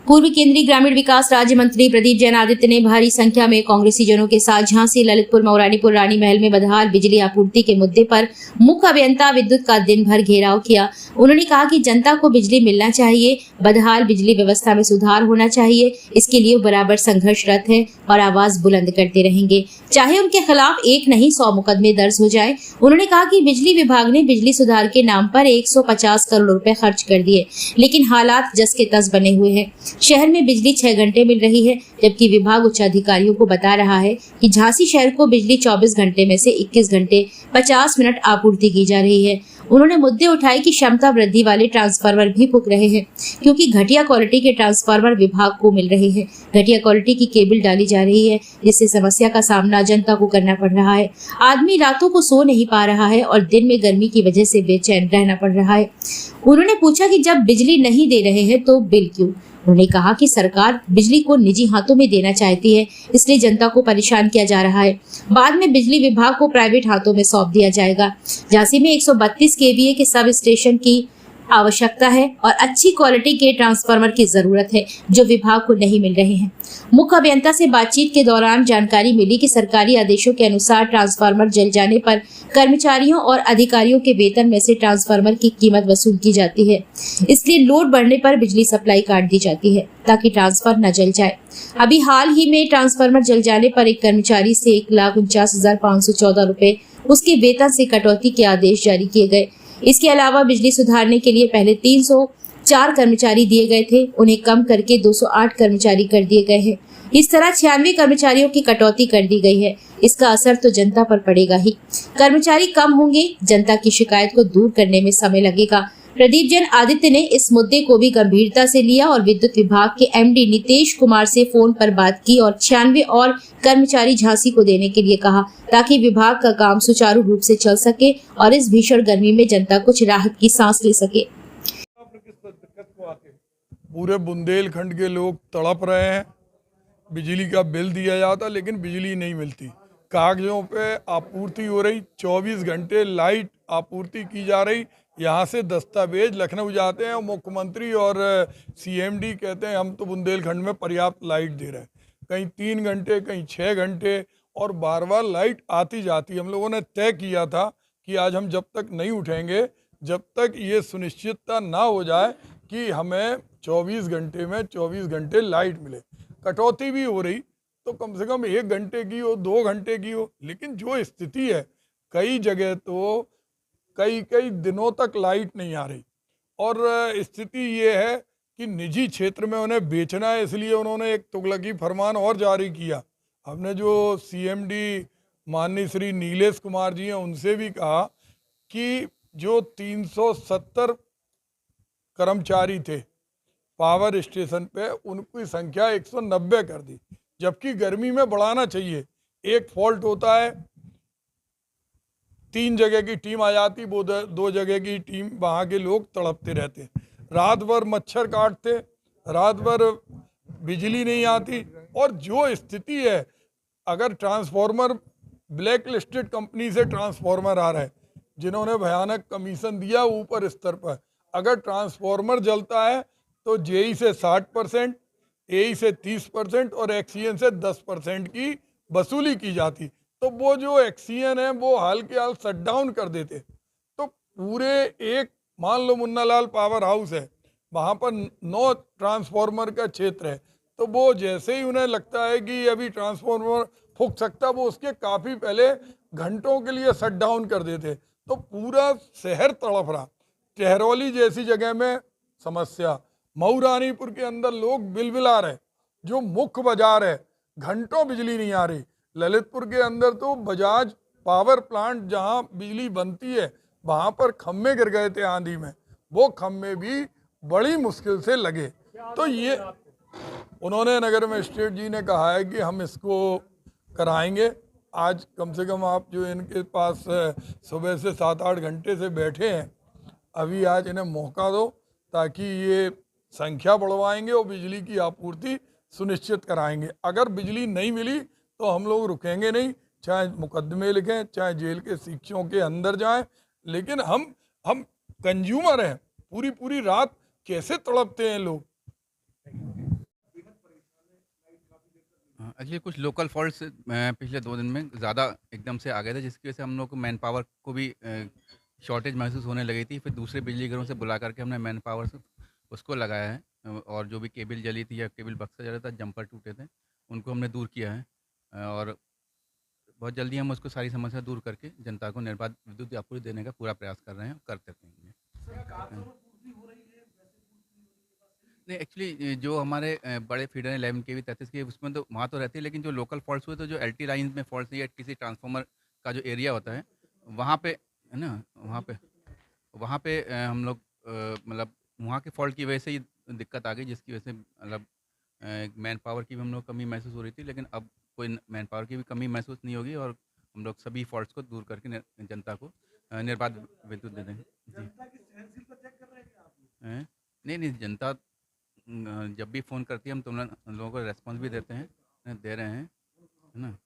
पूर्व केंद्रीय ग्रामीण विकास राज्य मंत्री प्रदीप जैन आदित्य ने भारी संख्या में कांग्रेसी जनों के साथ झांसी, ललितपुर, मऊरानीपुर, रानी महल में बदहाल बिजली आपूर्ति के मुद्दे पर मुख्य अभियंता विद्युत का दिन भर घेराव किया। उन्होंने कहा कि जनता को बिजली मिलना चाहिए, बदहाल बिजली व्यवस्था में सुधार होना चाहिए। इसके लिए बराबर संघर्षरत है और आवाज बुलंद करते रहेंगे, चाहे उनके खिलाफ एक नहीं 100 मुकदमे दर्ज हो जाए। उन्होंने कहा कि बिजली विभाग ने बिजली सुधार के नाम पर 150 करोड़ रुपए खर्च कर दिए, लेकिन हालात जस के तस बने हुए हैं। शहर में बिजली 6 घंटे मिल रही है, जबकि विभाग उच्च अधिकारियों को बता रहा है कि झांसी शहर को बिजली 24 घंटे में से 21 घंटे 50 मिनट आपूर्ति की जा रही है। उन्होंने मुद्दे उठाए कि क्षमता वृद्धि वाले ट्रांसफार्मर भी फूक रहे हैं, क्योंकि घटिया क्वालिटी के ट्रांसफार्मर विभाग को मिल रहे हैं। घटिया क्वालिटी की केबल डाली जा रही है, जिससे समस्या का सामना जनता को करना पड़ रहा है। आदमी रातों को सो नहीं पा रहा है और दिन में गर्मी की वजह से बेचैन रहना पड़ रहा है। उन्होंने पूछा कि जब बिजली नहीं दे रहे हैं तो बिल क्यों? उन्होंने कहा कि सरकार बिजली को निजी हाथों में देना चाहती है, इसलिए जनता को परेशान किया जा रहा है। बाद में बिजली विभाग को प्राइवेट हाथों में सौंप दिया जाएगा। झांसी में 132 केवीए के सब स्टेशन की आवश्यकता है और अच्छी क्वालिटी के ट्रांसफार्मर की जरूरत है, जो विभाग को नहीं मिल रहे हैं। मुख्य अभियंता से बातचीत के दौरान जानकारी मिली कि सरकारी आदेशों के अनुसार ट्रांसफार्मर जल जाने पर कर्मचारियों और अधिकारियों के वेतन में से ट्रांसफार्मर की कीमत वसूल की जाती है। इसलिए लोड बढ़ने पर बिजली सप्लाई काट दी जाती है, ताकि ट्रांसफर न जल जाए। अभी हाल ही में ट्रांसफार्मर जल जाने पर एक कर्मचारी से 1,49,514 रुपए उसके वेतन से कटौती के आदेश जारी किए गए। इसके अलावा बिजली सुधारने के लिए पहले 304 कर्मचारी दिए गए थे, उन्हें कम करके 208 कर्मचारी कर दिए गए हैं। इस तरह 96 कर्मचारियों की कटौती कर दी गई है। इसका असर तो जनता पर पड़ेगा ही। कर्मचारी कम होंगे, जनता की शिकायत को दूर करने में समय लगेगा। प्रदीप जैन आदित्य ने इस मुद्दे को भी गंभीरता से लिया और विद्युत विभाग के एमडी नीतेश कुमार से फोन पर बात की और 96 और कर्मचारी झांसी को देने के लिए कहा, ताकि विभाग का काम सुचारू रूप से चल सके और इस भीषण गर्मी में जनता कुछ राहत की सांस ले सके। पूरे बुंदेलखंड के लोग तड़प रहे हैं। बिजली का बिल दिया जाता लेकिन बिजली नहीं मिलती। कागजों पे आपूर्ति हो रही, 24 घंटे लाइट आपूर्ति की जा रही। यहाँ से दस्तावेज लखनऊ जाते हैं, मुख्यमंत्री और सीएमडी कहते हैं हम तो बुंदेलखंड में पर्याप्त लाइट दे रहे हैं। कहीं 3 घंटे, कहीं 6 घंटे और बार बार लाइट आती जाती। हम लोगों ने तय किया था कि आज हम जब तक नहीं उठेंगे, जब तक ये सुनिश्चितता ना हो जाए कि हमें 24 घंटे में 24 घंटे लाइट मिले। कटौती भी हो रही तो कम से कम 1 घंटे की हो, 2 घंटे की हो, लेकिन जो स्थिति है कई जगह तो कई दिनों तक लाइट नहीं आ रही। और स्थिति ये है कि निजी क्षेत्र में उन्हें बेचना है, इसलिए उन्होंने एक तुगलकी फरमान और जारी किया। हमने जो सीएमडी माननीय श्री नीलेश कुमार जी हैं उनसे भी कहा कि जो 370 कर्मचारी थे पावर स्टेशन पे, उनकी संख्या 190 कर दी, जबकि गर्मी में बढ़ाना चाहिए। एक फॉल्ट होता है, 3 जगह की टीम आ जाती, वो 2 जगह की टीम, वहाँ के लोग तड़पते रहते। रात भर मच्छर काटते, रात भर बिजली नहीं आती। और जो स्थिति है, अगर ट्रांसफार्मर ब्लैक लिस्टेड कंपनी से ट्रांसफार्मर आ रहा है, जिन्होंने भयानक कमीशन दिया ऊपर स्तर पर, अगर ट्रांसफार्मर जलता है तो जेई से 60%, एई से 30% और एक्सीएन से 10% की वसूली की जाती। तो वो जो एक्सीएन है वो हाल के हाल शट डाउन कर देते। तो पूरे एक, मान लो मुन्नालाल पावर हाउस है, वहाँ पर 9 ट्रांसफार्मर का क्षेत्र है, तो वो जैसे ही उन्हें लगता है कि अभी ट्रांसफार्मर फूक सकता, वो उसके काफ़ी पहले घंटों के लिए शट डाउन कर देते। तो पूरा शहर तड़प रहा। टहरौली जैसी जगह में समस्या, मऊरानीपुर के अंदर लोग बिलबिला रहे। जो मुख्य बाजार है, घंटों बिजली नहीं आ रही। ललितपुर के अंदर तो बजाज पावर प्लांट जहां बिजली बनती है, वहां पर खम्भे गिर गए थे आंधी में, वो खम्भे भी बड़ी मुश्किल से लगे। तो ये उन्होंने नगर मजिस्ट्रेट जी ने कहा है कि हम इसको कराएंगे। आज कम से कम आप जो इनके पास सुबह से 7-8 घंटे से बैठे हैं, अभी आज इन्हें मौका दो, ताकि ये संख्या बढ़वाएंगे और बिजली की आपूर्ति सुनिश्चित कराएंगे। अगर बिजली नहीं मिली तो हम लोग रुकेंगे नहीं, चाहे मुकदमे लिखें, चाहे जेल के शिक्षों के अंदर जाएं, लेकिन हम कंज्यूमर हैं। पूरी पूरी रात कैसे तड़पते हैं लोग। एक्चुअली कुछ लोकल फॉल्ट्स पिछले 2 दिन में ज़्यादा एकदम से आ गए थे, जिसकी वजह से हम लोग को मैन पावर को भी शॉर्टेज महसूस होने लगी थी। फिर दूसरे बिजली घरों से बुला करके हमने मैन पावर से उसको लगाया है, और जो भी केबल जली थी या केबल बक्सा जला था, जंपर टूटे थे, उनको हमने दूर किया है। और बहुत जल्दी हम उसको सारी समस्या दूर करके जनता को निर्बाध विद्युत आपूर्ति देने का पूरा प्रयास कर रहे हैं, करते रहेंगे। नहीं, एक्चुअली जो हमारे बड़े फीडर हैं 11 केवी 33 केवी, उसमें तो वहाँ तो रहती है, लेकिन जो लोकल फॉल्ट्स हुए तो जो एलटी लाइन में फॉल्ट्स या किसी ट्रांसफार्मर का जो एरिया होता है, वहाँ पे है ना, वहाँ पे हम लोग मतलब वहाँ के फॉल्ट की वजह से ही दिक्कत आ गई, जिसकी वजह से मतलब मैन पावर की भी हम लोग कमी महसूस हो रही थी, लेकिन अब कोई मैन पावर की भी कमी महसूस नहीं होगी, और हम लोग सभी फॉल्ट्स को दूर करके जनता को निर्बाध विद्युत दे देंगे। जी। नहीं नहीं, जनता जब भी फ़ोन करती है हम लोगों को रेस्पॉन्स भी देते हैं, दे रहे हैं, है ना?